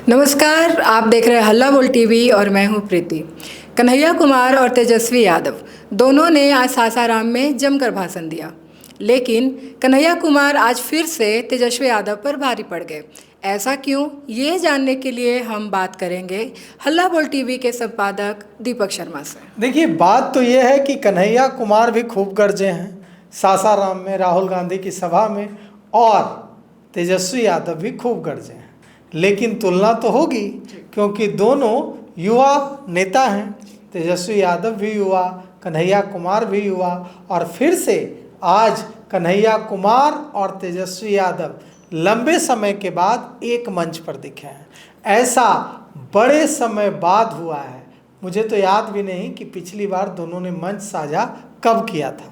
नमस्कार, आप देख रहे हैं हल्ला बोल टीवी और मैं हूं प्रीति। कन्हैया कुमार और तेजस्वी यादव दोनों ने आज सासाराम में जमकर भाषण दिया, लेकिन कन्हैया कुमार आज फिर से तेजस्वी यादव पर भारी पड़ गए। ऐसा क्यों, ये जानने के लिए हम बात करेंगे हल्ला बोल टीवी के संपादक दीपक शर्मा से। देखिए, बात तो ये है कि कन्हैया कुमार भी खूब गरजे हैं सासाराम में राहुल गांधी की सभा में, और तेजस्वी यादव भी खूब गरजे हैं। लेकिन तुलना तो होगी, क्योंकि दोनों युवा नेता हैं। तेजस्वी यादव भी युवा, कन्हैया कुमार भी युवा, और फिर से आज कन्हैया कुमार और तेजस्वी यादव लंबे समय के बाद एक मंच पर दिखे हैं। ऐसा बड़े समय बाद हुआ है। मुझे तो याद भी नहीं कि पिछली बार दोनों ने मंच साझा कब किया था।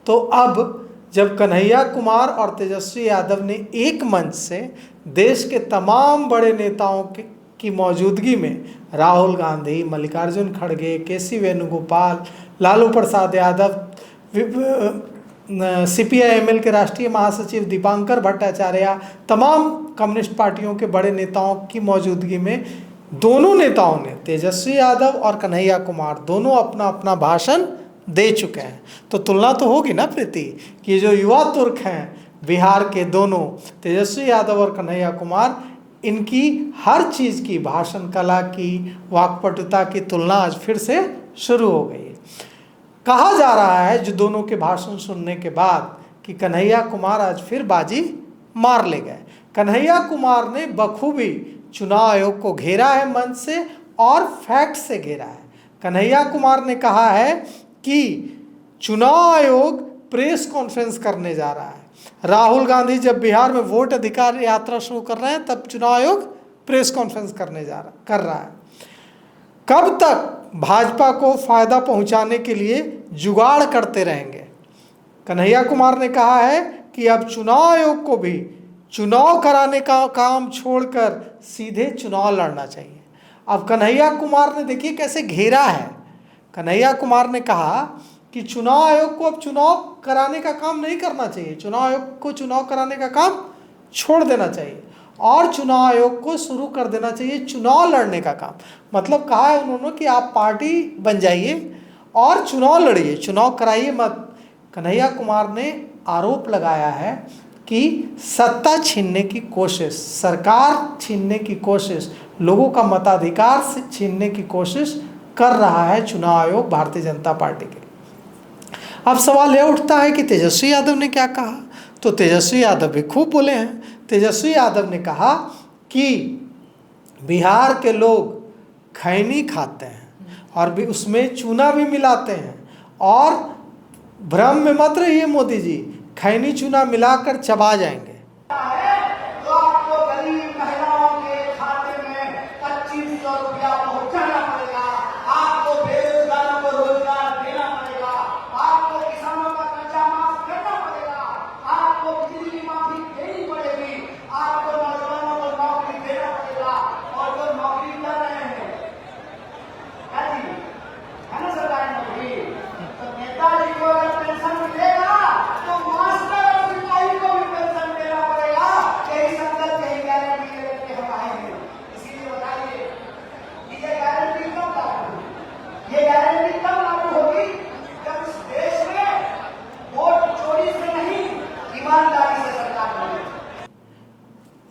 तो अब जब कन्हैया कुमार और तेजस्वी यादव ने एक मंच से देश के तमाम बड़े नेताओं की मौजूदगी में राहुल गांधी, मल्लिकार्जुन खड़गे, केसी वेणुगोपाल, लालू प्रसाद यादव, CPI-ML के राष्ट्रीय महासचिव दीपांकर भट्टाचार्य, तमाम कम्युनिस्ट पार्टियों के बड़े नेताओं की मौजूदगी में दोनों नेताओं ने, तेजस्वी यादव और कन्हैया कुमार, दोनों अपना अपना भाषण दे चुके हैं। तो तुलना तो होगी ना प्रीति, कि जो युवा तुर्क हैं बिहार के दोनों, तेजस्वी यादव और कन्हैया कुमार, इनकी हर चीज़ की, भाषण कला की, वाक्पटुता की तुलना आज फिर से शुरू हो गई है। कहा जा रहा है जो दोनों के भाषण सुनने के बाद कि कन्हैया कुमार आज फिर बाजी मार ले गए। कन्हैया कुमार ने बखूबी चुनाव आयोग को घेरा है मंच से, और फैक्ट से घेरा है। कन्हैया कुमार ने कहा है कि चुनाव आयोग प्रेस कॉन्फ्रेंस करने जा रहा है। राहुल गांधी जब बिहार में वोट अधिकार यात्रा शुरू कर रहे हैं, तब चुनाव आयोग प्रेस कॉन्फ्रेंस कर रहा है। कब तक भाजपा को फायदा पहुंचाने के लिए जुगाड़ करते रहेंगे? कन्हैया कुमार ने कहा है कि अब चुनाव आयोग को भी चुनाव कराने का काम छोड़कर सीधे चुनाव लड़ना चाहिए। अब कन्हैया कुमार ने देखिए कैसे घेरा है। कन्हैया कुमार ने कहा कि चुनाव आयोग को अब चुनाव कराने का काम नहीं करना चाहिए, चुनाव आयोग को चुनाव कराने का काम छोड़ देना चाहिए, और चुनाव आयोग को शुरू कर देना चाहिए चुनाव लड़ने का काम। मतलब कहा है उन्होंने कि आप पार्टी बन जाइए और चुनाव लड़िए, चुनाव कराइए मत। कन्हैया कुमार ने आरोप लगाया है कि सत्ता छीनने की कोशिश, सरकार छीनने की कोशिश, लोगों का मताधिकार से छीनने की कोशिश कर रहा है चुनाव आयोग भारतीय जनता पार्टी के। अब सवाल यह उठता है कि तेजस्वी यादव ने क्या कहा। तो तेजस्वी यादव भी खूब बोले हैं। तेजस्वी यादव ने कहा कि बिहार के लोग खैनी खाते हैं और भी उसमें चूना भी मिलाते हैं, और भ्रम में मत रहिए मोदी जी, खैनी चूना मिलाकर चबा जाएंगे।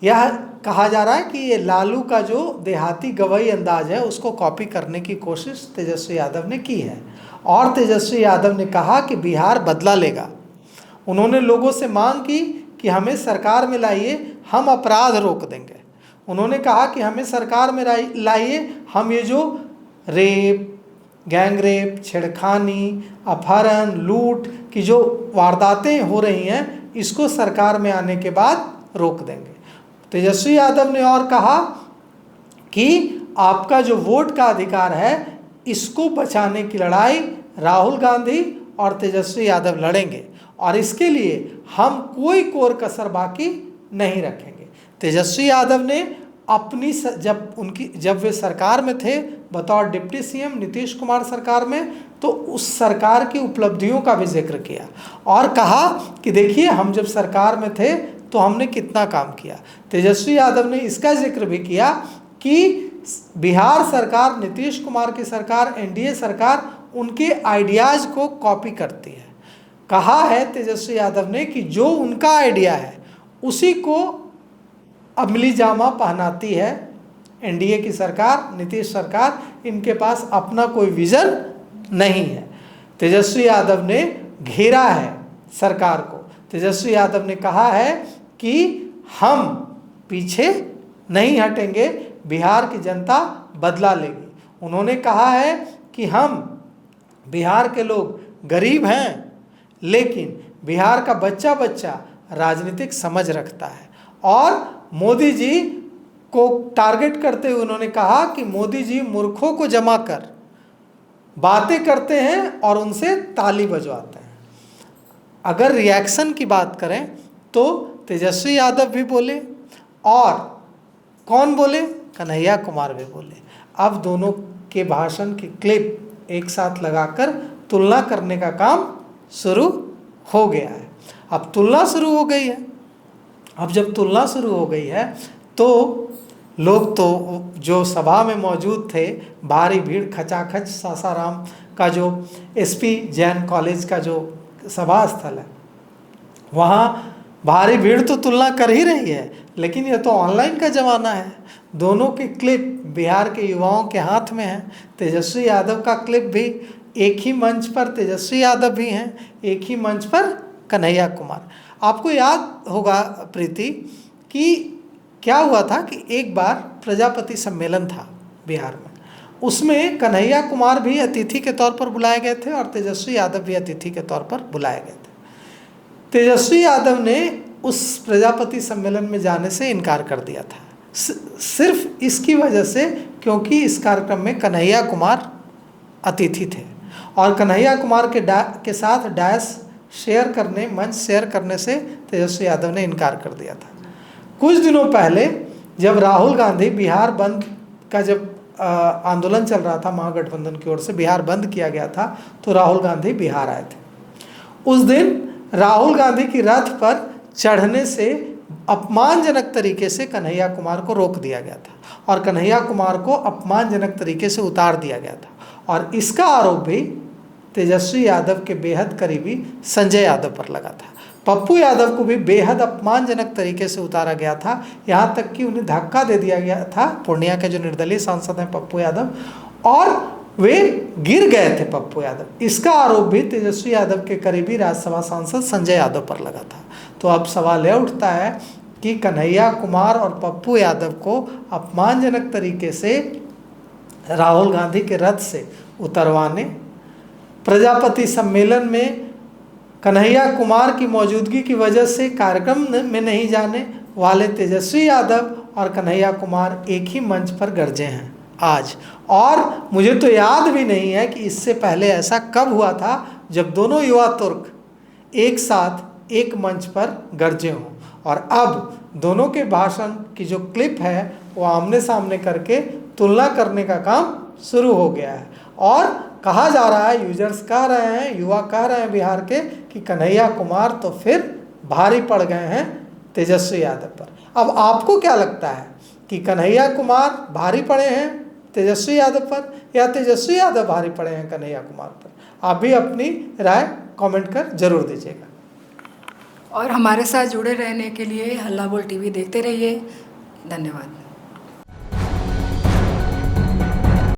यह कहा जा रहा है कि ये लालू का जो देहाती गवई अंदाज है उसको कॉपी करने की कोशिश तेजस्वी यादव ने की है। और तेजस्वी यादव ने कहा कि बिहार बदला लेगा। उन्होंने लोगों से मांग की कि हमें सरकार में लाइए, हम अपराध रोक देंगे। उन्होंने कहा कि हमें सरकार में लाइए, हम ये जो रेप, गैंग रेप, छेड़खानी, अपहरण, लूट की जो वारदातें हो रही हैं इसको सरकार में आने के बाद रोक देंगे। तेजस्वी यादव ने और कहा कि आपका जो वोट का अधिकार है इसको बचाने की लड़ाई राहुल गांधी और तेजस्वी यादव लड़ेंगे और इसके लिए हम कोई कोर कसर बाकी नहीं रखेंगे। तेजस्वी यादव ने अपनी जब वे सरकार में थे बतौर डिप्टी सीएम नीतीश कुमार सरकार में, तो उस सरकार की उपलब्धियों का भी जिक्र किया और कहा कि देखिए हम जब सरकार में थे तो हमने कितना काम किया। तेजस्वी यादव ने इसका जिक्र भी किया कि बिहार सरकार, नीतीश कुमार की सरकार, एनडीए सरकार उनके आइडियाज़ को कॉपी करती है। कहा है तेजस्वी यादव ने कि जो उनका आइडिया है उसी को अमली जामा पहनाती है एनडीए की सरकार, नीतीश सरकार। इनके पास अपना कोई विजन नहीं है। तेजस्वी यादव ने घेरा है सरकार को। तेजस्वी यादव ने कहा है कि हम पीछे नहीं हटेंगे, बिहार की जनता बदला लेगी। उन्होंने कहा है कि हम बिहार के लोग गरीब हैं लेकिन बिहार का बच्चा बच्चा राजनीतिक समझ रखता है। और मोदी जी को टारगेट करते हुए उन्होंने कहा कि मोदी जी मूर्खों को जमा कर बातें करते हैं और उनसे ताली बजवाते हैं। अगर रिएक्शन की बात करें तो तेजस्वी यादव भी बोले और कौन बोले, कन्हैया कुमार भी बोले। अब दोनों के भाषण की क्लिप एक साथ लगाकर तुलना करने का काम शुरू हो गया है। अब तुलना शुरू हो गई है। अब जब तुलना शुरू हो गई है तो लोग तो जो सभा में मौजूद थे, भारी भीड़, खचाखच सासाराम का जो एसपी जैन कॉलेज का जो सभा स्थल है वहाँ भारी भीड़ तो तुलना कर ही रही है, लेकिन ये तो ऑनलाइन का ज़माना है। दोनों की क्लिप बिहार के युवाओं के हाथ में है। तेजस्वी यादव का क्लिप भी एक ही मंच पर तेजस्वी यादव भी हैं, एक ही मंच पर कन्हैया कुमार। आपको याद होगा प्रीति कि क्या हुआ था कि एक बार प्रजापति सम्मेलन था बिहार में, उसमें कन्हैया कुमार भी अतिथि के तौर पर बुलाए गए थे और तेजस्वी यादव भी अतिथि के तौर पर बुलाए गए थे। तेजस्वी यादव ने उस प्रजापति सम्मेलन में जाने से इनकार कर दिया था, सिर्फ इसकी वजह से क्योंकि इस कार्यक्रम में कन्हैया कुमार अतिथि थे और कन्हैया कुमार के साथ मंच शेयर करने से तेजस्वी यादव ने इनकार कर दिया था। कुछ दिनों पहले जब राहुल गांधी बिहार बंद का जब आंदोलन चल रहा था, महागठबंधन की ओर से बिहार बंद किया गया था, तो राहुल गांधी बिहार आए थे। उस दिन राहुल गांधी की रथ पर चढ़ने से अपमानजनक तरीके से कन्हैया कुमार को रोक दिया गया था और कन्हैया कुमार को अपमानजनक तरीके से उतार दिया गया था और इसका आरोप भी तेजस्वी यादव के बेहद करीबी संजय यादव पर लगा था। पप्पू यादव को भी बेहद अपमानजनक तरीके से उतारा गया था, यहाँ तक कि उन्हें धक्का दे दिया गया था। पूर्णिया के जो निर्दलीय सांसद हैं पप्पू यादव, और वे गिर गए थे पप्पू यादव। इसका आरोप भी तेजस्वी यादव के करीबी राज्यसभा सांसद संजय यादव पर लगा था। तो अब सवाल यह उठता है कि कन्हैया कुमार और पप्पू यादव को अपमानजनक तरीके से राहुल गांधी के रथ से उतरवाने, प्रजापति सम्मेलन में कन्हैया कुमार की मौजूदगी की वजह से कार्यक्रम में नहीं जाने वाले तेजस्वी यादव और कन्हैया कुमार एक ही मंच पर गरजे हैं आज। और मुझे तो याद भी नहीं है कि इससे पहले ऐसा कब हुआ था जब दोनों युवा तुर्क एक साथ एक मंच पर गरजे हों। और अब दोनों के भाषण की जो क्लिप है वो आमने सामने करके तुलना करने का काम शुरू हो गया है और कहा जा रहा है, यूजर्स कह रहे हैं, युवा कह रहे हैं बिहार के कि कन्हैया कुमार तो फिर भारी पड़ गए हैं तेजस्वी यादव पर। अब आपको क्या लगता है कि कन्हैया कुमार भारी पड़े हैं तेजस्वी यादव पर या तेजस्वी यादव भारी पड़े हैं कन्हैया कुमार पर? आप भी अपनी राय कमेंट कर जरूर दीजिएगा। और हमारे साथ जुड़े रहने के लिए हल्ला बोल टीवी देखते रहिए। धन्यवाद।